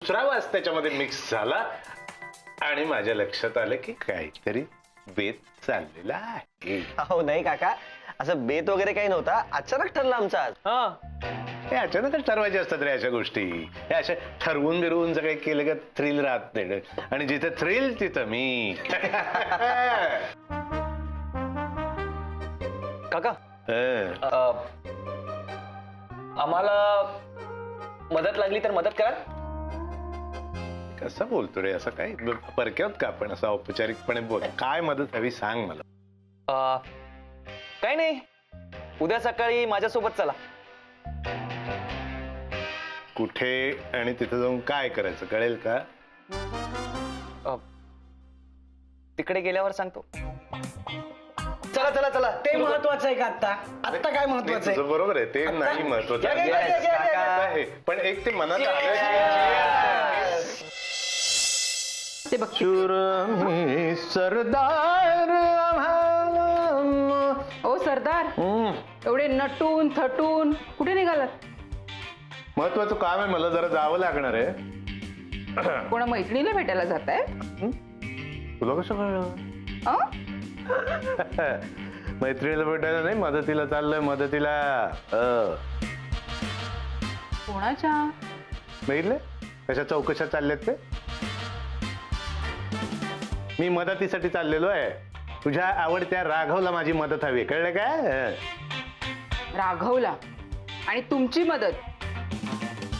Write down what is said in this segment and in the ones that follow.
दुसरा वास त्याच्यामध्ये मिक्स झाला आणि माझ्या लक्षात आलं की काहीतरी बेत चाललेला आहे. हो नाही काका, असं बेत वगैरे काही नव्हता, अचानक ठरलं आमचं आज. हे अचानकच ठरवायचे असतात रे अशा गोष्टी. हे अशा ठरवून बिरवून जर काही केलं का थ्रिल राहत नाही, आणि जिथे थ्रिल तिथं मी. काका आम्हाला मदत लागली तर मदत करा. कसं बोलतो रे, असं काय परक्यात का आपण असं औपचारिकपणे बोल. काय मदत हवी सांग मला. काय नाही, उद्या सकाळी माझ्यासोबत चला. कुठे आणि तिथे जाऊन काय करायचं कळेल का? तिकडे गेल्यावर सांगतो. चला चला चला. ते महत्वाचं आहे का आता? आता काय महत्वाचं आहे? तुझं बरोबर आहे, ते नाही महत्वाचं आहे, पण एक ते मनात ते बघ सरदार. ओ सरदार, एवढे नटून थटून कुठे निघालात? महत्वाचं काम आहे, मला जरा जावं लागणार आहे. कोणा मैत्रिणीला भेटायला जाताय? तुला कसं कळलं? मैत्रिणीला भेटायला नाही, मदतीला चाललंय, मदतीला. कोणाच्या? बघितले कशा चौकशा चालल्यात ते. मी मदतीसाठी चाललेलो आहे. तुझ्या आवडत्या राघवला माझी मदत हवी, कळलं काय? राघवला आणि तुमची मदत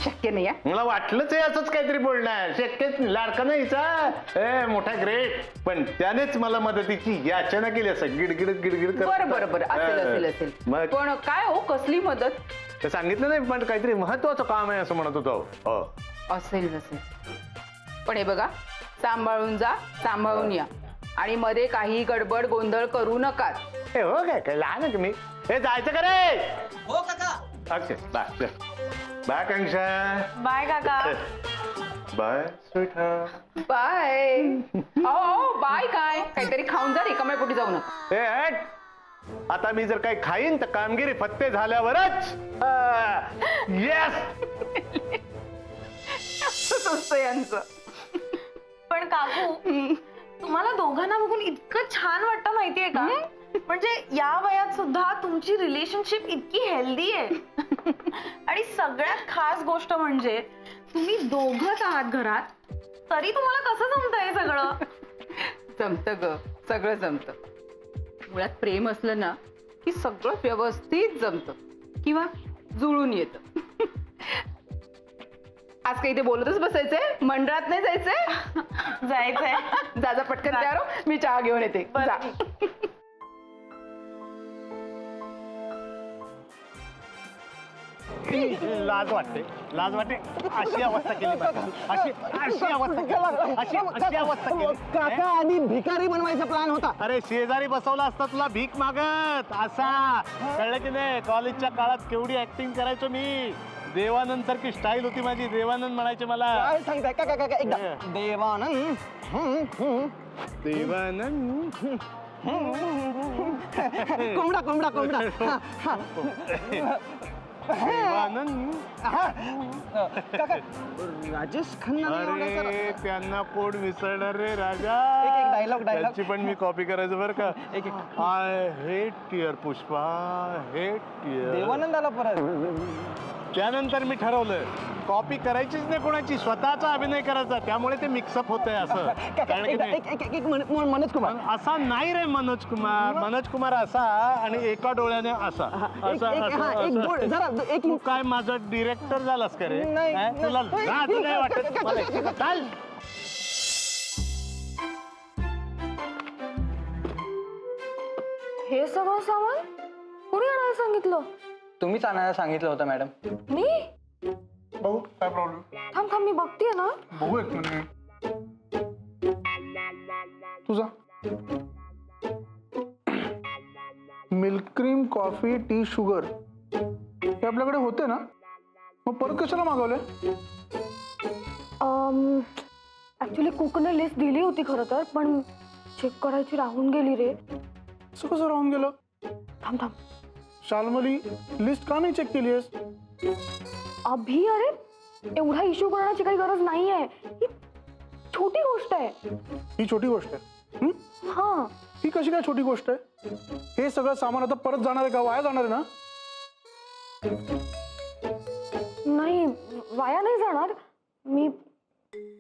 शक्य नाही. मला वाटलंच आहे असंच काहीतरी बोलणार. शक्यच लाडका नाहीचा मोठा ग्रेट, पण त्यानेच मला मदतीची याचना केली असं गिडगिड गिडगिड. बरं बरं बरं, असेल असेल असेल. पण काय हो, कसली मदत? ते सांगितलं नाही, पण काहीतरी महत्वाचं काम आहे असं म्हणत होतो. असेल नसेल, पण हे बघा, सांभाळून जा, सांभाळून या, आणि मध्ये काही गडबड गोंधळ करू नका. हे हो काय लहान आहे तुम्ही. हे जायचं का रे? हो काका. Okay bye bye Kanksha. Bye काका. Bye sweetheart. बाय. बाय काय, काहीतरी खाऊन जा, रिकाम्या पोटी जाऊ नका. हे हट. आता मी जर काही खाईन तर कामगिरी फत्ते झाल्यावरच. येस. असं यांचं. पण काकू, तुम्हाला दोघांना बघून इतकं छान वाटतं माहितीये का? म्हणजे या वयात सुद्धा तुमची रिलेशनशिप इतकी हेल्दी आहे. आणि सगळ्यात खास गोष्ट म्हणजे तुम्ही दोघंच आहात घरात, तरी तुम्हाला कसं जमतंय सगळं? जमतं ग, सगळं जमतं. मुळात प्रेम असलं ना की सगळं व्यवस्थित जमतं किंवा जुळून येतं. आज काही ते बोलतच बसायचंय, मंडळात नाही जायचंय? जायचंय. जा पटकन तयार हो, मी चहा घेऊन येते. जा. लाज वाटते, लाज वाटते. अशी अवस्था केली अशी अवस्था केली. काका आधी भिकारी बनवायचा प्लॅन होता. अरे शेजारी बसवला असता तुला भीक मागत असा, कळलं की नाही? कॉलेजच्या काळात केवढी ऍक्टिंग करायचो मी. देवानंद सारखी स्टाईल होती माझी, देवानंद म्हणायचे मला. काय सांगताय काका? काका एकदा देवानंद. देवानंद. कोंबडा कोंबडा कोंबडा. देवानंद. काका राजेश खन्ना. अरे त्यांना कोण विसरणार रे राजा. एक डायलॉग त्याची पण मी कॉपी करायचं बरं का. I hate tear Pushpa, hate tear. देवानंदाला परत. त्यानंतर मी ठरवलं कॉपी करायचीच नाही कोणाची, स्वतःचा अभिनय करायचा. त्यामुळे ते मिक्सअप होतंय असं. मनोज कुमार असा नाही रे मनोज कुमार. मनोज कुमार असा आणि एका डोळ्याने असा तू काय माझा डिरेक्टर झालास का रे? तुला लाज नाही वाटत? चाल. हे सगळं सामान कुणी आणायला सांगितलं? तुम्हीच आणायला सांगितलं होतं मॅडम. मी? बघू काय प्रॉब्लेम. थांब थांब, मी बघतीये ना. बघू एक मिनिट. तुझा milk cream, coffee, T, sugar हे आपल्याकडे होते ना, मग परत कशाला मागवले? ऍक्च्युली कुकने लिस्ट दिली होती खरं तर, पण चेक करायची राहून गेली रे. असं कसं राहून गेलं? थांब थांब. शाल्मली लिस्ट का नाही चेक केली आहेस? अभि, अरे एवढा इश्यू करण्याची काही गरज नाहीये. ही छोटी गोष्ट आहे. ही छोटी गोष्ट आहे. हा, ही कशी काय छोटी गोष्ट आहे? हे सगळं सामान आता परत जाणार आहे का? वाया जाणार आहे ना? नाही वाया नाही जाणार. मी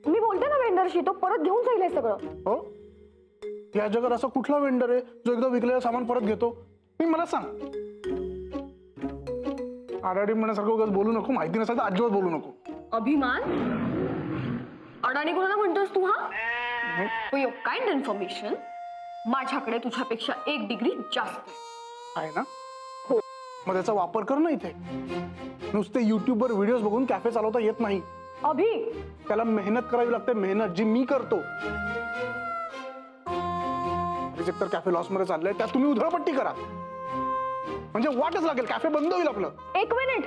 बोलते ना वेंडरशी, तो परत घेऊन जाईल हे सगळं. हो, या जगात असा कुठला वेंडर आहे जो एकदा विकलेलं सामान परत घेतो? मला सांग. आडाडी म्हणण्यासारखं उगाच बोलू नको. माहिती नसेल तर अजिबात बोलू नको. अभिमान अडाणी कोणाला म्हणतोस तू? हा, फॉर युअर काइंड इन्फॉर्मेशन, माझ्याकडे तुझ्यापेक्षा 1 डिग्री जास्त आहे ना? हो. मग त्याचा वापर कर ना. इथे नुसते युट्यूबवर व्हिडिओज बघून कॅफे चालवता येत नाही. अभि, त्याला मेहनत करावी लागते. मेहनत जी मी करतो. एकतर कॅफे लॉस मध्ये चाललंय, त्यात तुम्ही उधळपट्टी करा म्हणजे वाटच लागेल. कॅफे बंद होईल आपलं. 1 मिनिट.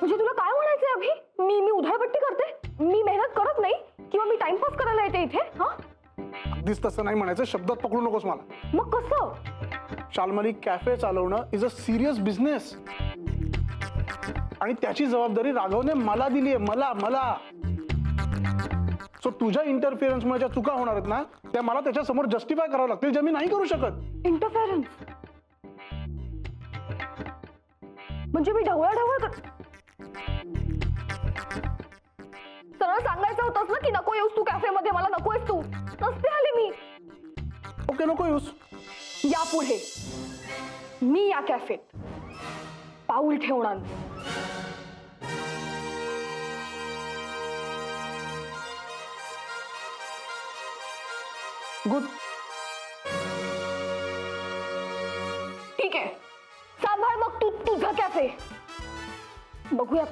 म्हणजे तुला काय म्हणायचंय अभि? मी उधळपट्टी करते? मी मेहनत करत नाही किंवा मी टाइमपास करायला येते इथे? हा, अगदीच तसं नाही म्हणायचं. शब्दात पकडू नकोस मला. मग कसं? शाल्मली, कॅफे चालवणं इज अ सिरियस बिझनेस आणि त्याची जबाबदारी राघवने मला दिली आहे. मला सो तुझ्या इंटरफिअरन्स मुळे ज्या चुका होणार आहेत ना, त्या मला त्याच्या समोर जस्टिफाय करावं लागतील, जे मी नाही करू शकत. इंटरफेरन्स म्हणजे मी ढवळाढवळ कर. सरळ सांगायचं होतंस ना की नको येऊस तू कॅफेमध्ये. मला नकोयस तू. नसते आले मी. ओके, नको येऊस. यापुढे मी या कॅफेत पाऊल ठेवणार नाही. गुड. ठीक आहे, सांभाळ मग तू तुझा कॅफे. बघूया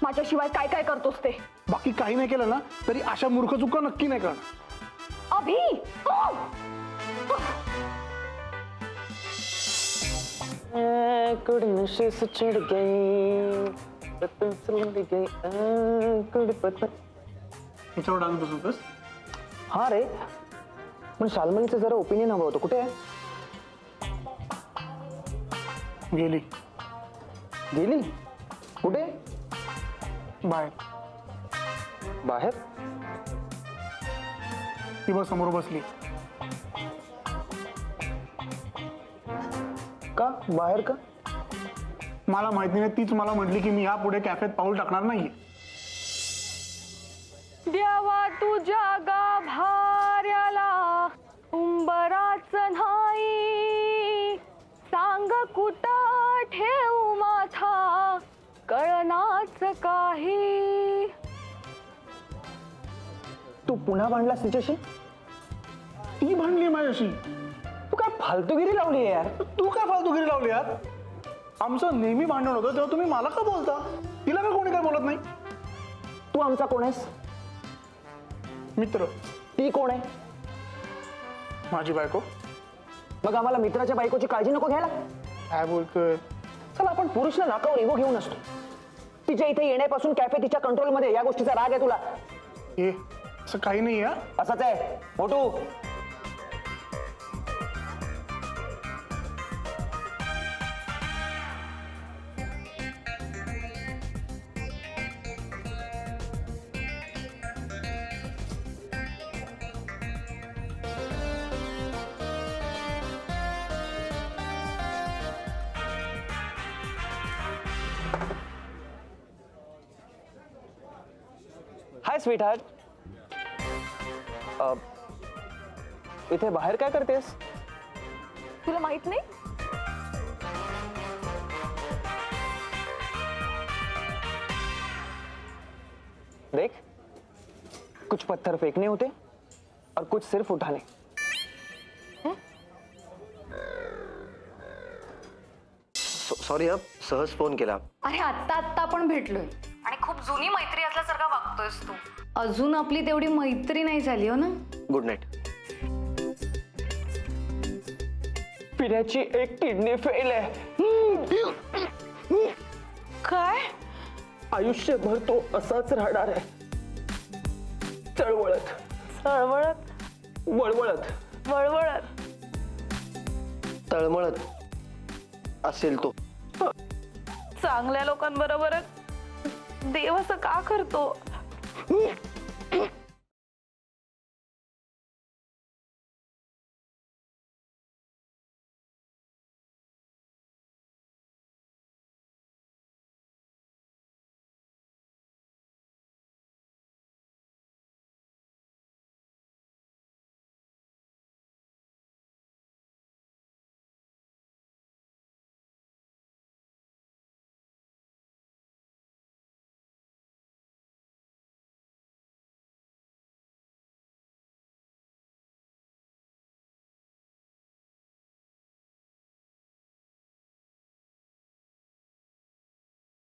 माझ्याशिवाय काय काय करतोस ते. बाकी काही नाही केलं ना तरी अशा मूर्ख चुका नक्की नाही करणार. अभि, नशे से चढ़ गई, पतंग से लग गई, ह्याच्यावर डान्स बसवतोस? हा रे, पण शाल्मलीचं जरा ओपिनियन हवं होतं. कुठे आहे? गेली गेली? कुठे? बाहेर. बाहेर? ती बस समोर बसली. का बाहेर का? मला माहिती नाही. तीच मला म्हटली की मी यापुढे कॅफेत पाऊल टाकणार नाहीये. द्यावा तुझ्या गाभाऱ्याला उंबराच नाही. सांग कुठं ठेवू माझा कळनाच काही. तू पुन्हा भांडलास तिच्याशी? ती भांडली माझ्याशी. तू काय फालतूगिरी लावली आहे यार. तू काय फालतूगिरी लावली यार? आमचं नेहमी भांडण होतं तेव्हा तुम्ही मला का बोलता? तिला का कोणी काय बोलत नाही? तू आमचा कोण आहेस? मित्र. ती कोण आहे? माझी बायको. मग आम्हाला मित्राच्या बायकोची काळजी नको घ्यायला? काय बोलतोय? चला, आपण पुरुषला नाकावर इगो घेऊन असतो. तिच्या इथे येण्यापासून कॅफे तिच्या कंट्रोलमध्ये, या गोष्टीचा राग आहे तुला? हे असं काही नाही आहे. असंच आहे मोटू. हाय स्वीट हार्ट. इथे बाहेर काय करतेस? तुला माहित नाही? देख, कुछ पत्थर फेंकने होते और कुछ सिर्फ उठाने. सॉरी हा, सहज फोन केला. अरे आत्ता आपण भेटलोय आणि खूप जुनी मैत्री असल्यासारखा वागतोयस तू. अजून आपली तेवढी मैत्री नाही झाली हो ना. Good night. पिण्याची एक किडनी फेल आहे. काय? आयुष्यभर तो असाच राहणार आहे. चळवळत चळवळत वळवळत वळवळत तळमळत असेल तो. चांगल्या लोकांबरोबर देव असं का करतो?